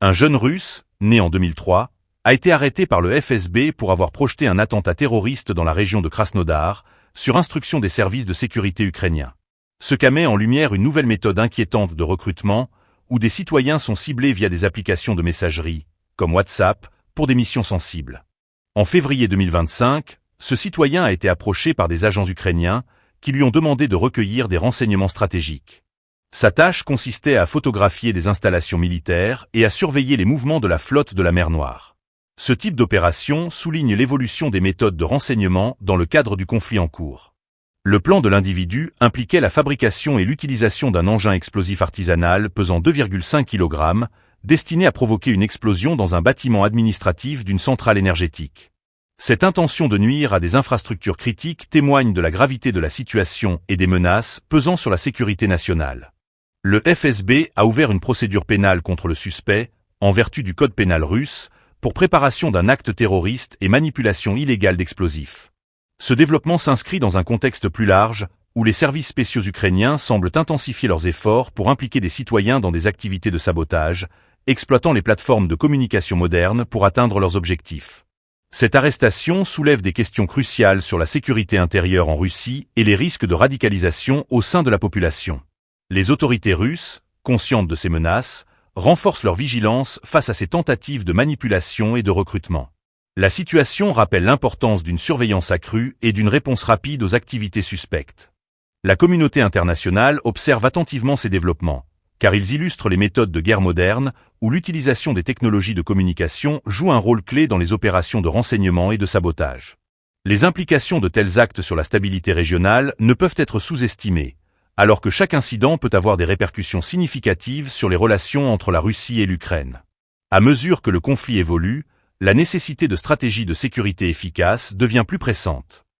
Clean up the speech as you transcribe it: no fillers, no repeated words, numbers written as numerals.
Un jeune Russe, né en 2003, a été arrêté par le FSB pour avoir projeté un attentat terroriste dans la région de Krasnodar, sur instruction des services de sécurité ukrainiens. Ce cas met en lumière une nouvelle méthode inquiétante de recrutement, où des citoyens sont ciblés via des applications de messagerie, comme WhatsApp, pour des missions sensibles. En février 2025, ce citoyen a été approché par des agents ukrainiens qui lui ont demandé de recueillir des renseignements stratégiques. Sa tâche consistait à photographier des installations militaires et à surveiller les mouvements de la flotte de la mer Noire. Ce type d'opération souligne l'évolution des méthodes de renseignement dans le cadre du conflit en cours. Le plan de l'individu impliquait la fabrication et l'utilisation d'un engin explosif artisanal pesant 2,5 kg, destiné à provoquer une explosion dans un bâtiment administratif d'une centrale énergétique. Cette intention de nuire à des infrastructures critiques témoigne de la gravité de la situation et des menaces pesant sur la sécurité nationale. Le FSB a ouvert une procédure pénale contre le suspect, en vertu du code pénal russe, pour préparation d'un acte terroriste et manipulation illégale d'explosifs. Ce développement s'inscrit dans un contexte plus large, où les services spéciaux ukrainiens semblent intensifier leurs efforts pour impliquer des citoyens dans des activités de sabotage, exploitant les plateformes de communication modernes pour atteindre leurs objectifs. Cette arrestation soulève des questions cruciales sur la sécurité intérieure en Russie et les risques de radicalisation au sein de la population. Les autorités russes, conscientes de ces menaces, renforcent leur vigilance face à ces tentatives de manipulation et de recrutement. La situation rappelle l'importance d'une surveillance accrue et d'une réponse rapide aux activités suspectes. La communauté internationale observe attentivement ces développements, car ils illustrent les méthodes de guerre moderne où l'utilisation des technologies de communication joue un rôle clé dans les opérations de renseignement et de sabotage. Les implications de tels actes sur la stabilité régionale ne peuvent être sous-estimées, alors que chaque incident peut avoir des répercussions significatives sur les relations entre la Russie et l'Ukraine. À mesure que le conflit évolue, la nécessité de stratégies de sécurité efficaces devient plus pressante.